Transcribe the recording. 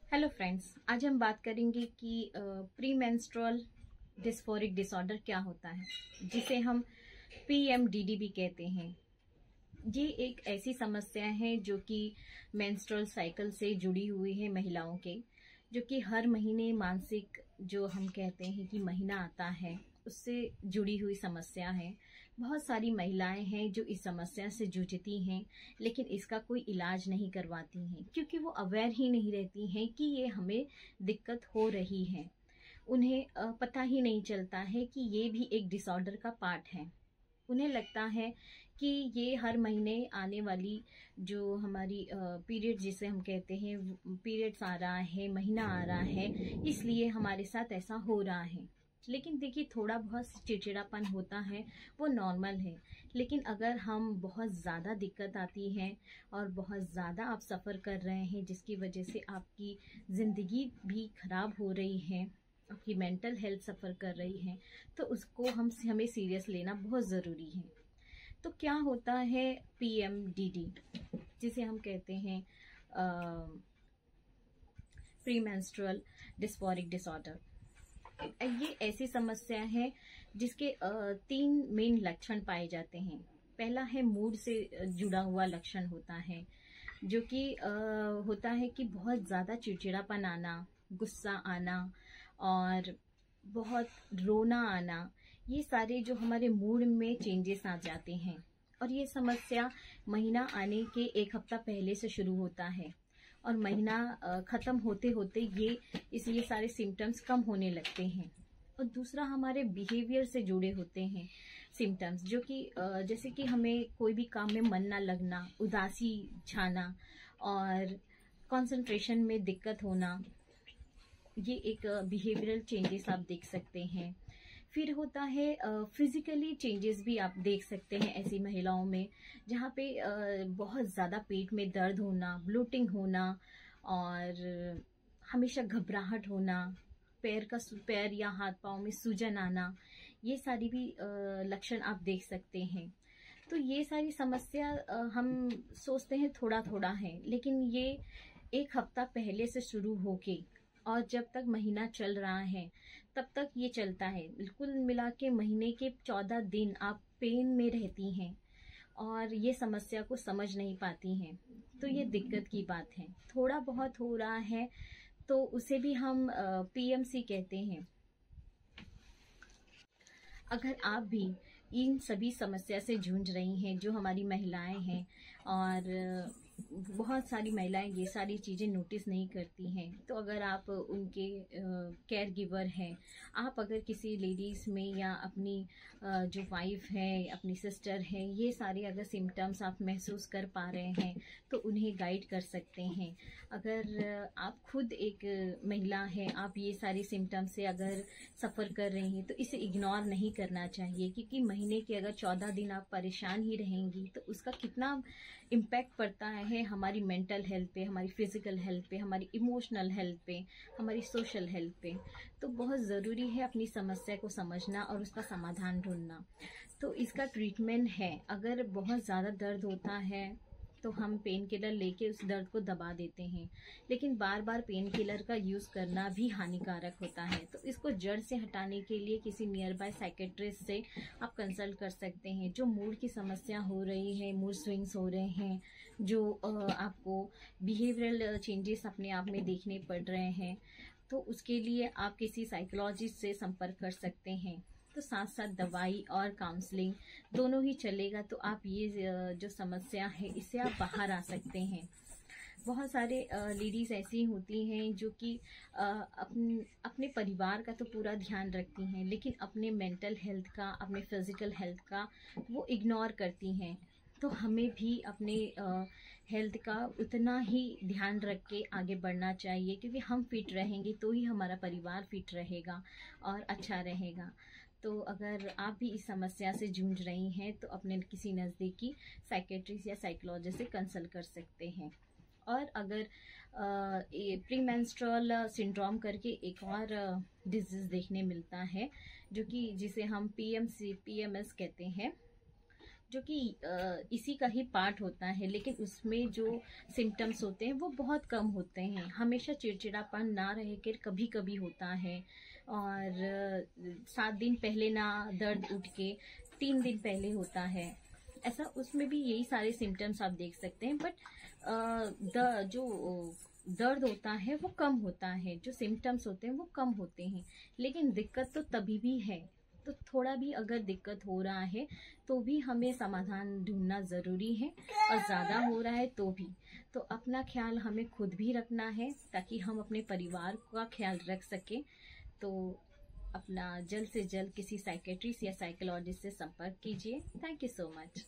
Hello friends, आज हम बात करेंगे कि प्री मेंस्ट्रुअल डिस्फोरिक डिसऑर्डर क्या होता है, जिसे हम पीएमडीडी भी कहते हैं। ये एक ऐसी समस्या है जो कि मेंस्ट्रुअल साइकिल से जुड़ी हुई है महिलाओं के, जो कि हर महीने मासिक जो हम कहते हैं कि महीना आता है उससे जुड़ी हुई समस्या है। बहुत सारी महिलाएं हैं जो इस समस्या से जूझती हैं, लेकिन इसका कोई इलाज नहीं करवाती हैं क्योंकि वो अवेयर ही नहीं रहती हैं कि ये हमें दिक्कत हो रही है। उन्हें पता ही नहीं चलता है कि ये भी एक डिसऑर्डर का पार्ट है। उन्हें लगता है कि ये हर महीने आने वाली जो हमारी पीरियड जिसे हम कहते हैं, पीरियड्स आ रहा है, महीना आ रहा है, इसलिए हमारे साथ ऐसा हो रहा है। लेकिन देखिए, थोड़ा बहुत चिड़चिड़ापन होता है, वो नॉर्मल है। लेकिन अगर हम बहुत ज़्यादा दिक्कत आती है और बहुत ज़्यादा आप सफ़र कर रहे हैं, जिसकी वजह से आपकी ज़िंदगी भी खराब हो रही है, आपकी मेंटल हेल्थ सफ़र कर रही है, तो उसको हमें सीरियस लेना बहुत ज़रूरी है। तो क्या होता है पीएमडीडी, जिसे हम कहते हैं प्री मेंस्ट्रुअल डिस्फोरिक डिसऑर्डर। ये ऐसी समस्या है जिसके 3 मेन लक्षण पाए जाते हैं। पहला है मूड से जुड़ा हुआ लक्षण होता है, जो कि होता है कि बहुत ज़्यादा चिड़चिड़ापन आना, गुस्सा आना और बहुत रोना आना। ये सारे जो हमारे मूड में चेंजेस आ जाते हैं, और ये समस्या महीना आने के 1 हफ्ता पहले से शुरू होता है और महीना खत्म होते होते ये सारे सिम्टम्स कम होने लगते हैं। और दूसरा हमारे बिहेवियर से जुड़े होते हैं सिम्टम्स, जो कि जैसे कि हमें कोई भी काम में मन ना लगना, उदासी छाना और कंसंट्रेशन में दिक्कत होना। ये एक बिहेवियरल चेंजेस आप देख सकते हैं। फिर होता है फिजिकली चेंजेस भी आप देख सकते हैं ऐसी महिलाओं में, जहाँ पे बहुत ज़्यादा पेट में दर्द होना, ब्लोटिंग होना और हमेशा घबराहट होना, पैर या हाथ पाँव में सूजन आना। ये सारी भी लक्षण आप देख सकते हैं। तो ये सारी समस्या हम सोचते हैं थोड़ा थोड़ा है, लेकिन ये 1 हफ्ता पहले से शुरू होके और जब तक महीना चल रहा है तब तक ये चलता है। बिल्कुल मिला के महीने के 14 दिन आप पेन में रहती हैं और ये समस्या को समझ नहीं पाती हैं, तो ये दिक्कत की बात है। थोड़ा बहुत हो रहा है तो उसे भी हम पीएमसी कहते हैं। अगर आप भी इन सभी समस्या से जूझ रही हैं, जो हमारी महिलाएं हैं, और बहुत सारी महिलाएं ये सारी चीज़ें नोटिस नहीं करती हैं, तो अगर आप उनके केयर गिवर हैं, आप अगर किसी लेडीज़ में या अपनी जो वाइफ है, अपनी सिस्टर है, ये सारे अगर सिम्टम्स आप महसूस कर पा रहे हैं तो उन्हें गाइड कर सकते हैं। अगर आप खुद एक महिला हैं, आप ये सारी सिम्टम्स से अगर सफ़र कर रही हैं, तो इसे इग्नोर नहीं करना चाहिए, क्योंकि महीने के अगर 14 दिन आप परेशान ही रहेंगी तो उसका कितना इम्पैक्ट पड़ता है हमारी मेंटल हेल्थ पे, हमारी फिजिकल हेल्थ पे, हमारी इमोशनल हेल्थ पे, हमारी सोशल हेल्थ पे। तो बहुत ज़रूरी है अपनी समस्या को समझना और उसका समाधान ढूंढना। तो इसका ट्रीटमेंट है, अगर बहुत ज़्यादा दर्द होता है तो हम पेन किलर लेके उस दर्द को दबा देते हैं, लेकिन बार बार पेन किलर का यूज़ करना भी हानिकारक होता है। तो इसको जड़ से हटाने के लिए किसी नियर बाय साइकेट्रिस्ट से आप कंसल्ट कर सकते हैं। जो मूड की समस्या हो रही है, मूड स्विंग्स हो रहे हैं, जो आपको बिहेवियरल चेंजेस अपने आप में देखने पड़ रहे हैं, तो उसके लिए आप किसी साइकोलॉजिस्ट से संपर्क कर सकते हैं। तो साथ साथ दवाई और काउंसलिंग दोनों ही चलेगा, तो आप ये जो समस्या है इससे आप बाहर आ सकते हैं। बहुत सारे लेडीज़ ऐसी होती हैं जो कि अपने परिवार का तो पूरा ध्यान रखती हैं, लेकिन अपने मेंटल हेल्थ का, अपने फिजिकल हेल्थ का वो इग्नोर करती हैं। तो हमें भी अपने हेल्थ का उतना ही ध्यान रख के आगे बढ़ना चाहिए, क्योंकि हम फिट रहेंगे तो ही हमारा परिवार फिट रहेगा और अच्छा रहेगा। तो अगर आप भी इस समस्या से जूझ रही हैं तो अपने किसी नज़दीकी साइकेट्रिस्ट या साइकोलॉजिस्ट से कंसल्ट कर सकते हैं। और अगर प्री मेंस्ट्रुअल सिंड्रोम करके एक और डिजीज़ देखने मिलता है, जो कि जिसे हम पीएमएस कहते हैं, जो कि इसी का ही पार्ट होता है, लेकिन उसमें जो सिम्टम्स होते हैं वो बहुत कम होते हैं। हमेशा चिड़चिड़ापन ना रह कर कभी कभी होता है, और 7 दिन पहले ना दर्द उठ के 3 दिन पहले होता है, ऐसा उसमें भी यही सारे सिम्टम्स आप देख सकते हैं। बट जो दर्द होता है वो कम होता है, जो सिम्टम्स होते हैं वो कम होते हैं, लेकिन दिक्कत तो तभी भी है। तो थोड़ा भी अगर दिक्कत हो रहा है तो भी हमें समाधान ढूंढना ज़रूरी है, और ज़्यादा हो रहा है तो भी। तो अपना ख्याल हमें खुद भी रखना है ताकि हम अपने परिवार का ख्याल रख सकें। तो अपना जल्द से जल्द किसी साइकेट्रिस्ट या साइकोलॉजिस्ट से संपर्क कीजिए। Thank you so much.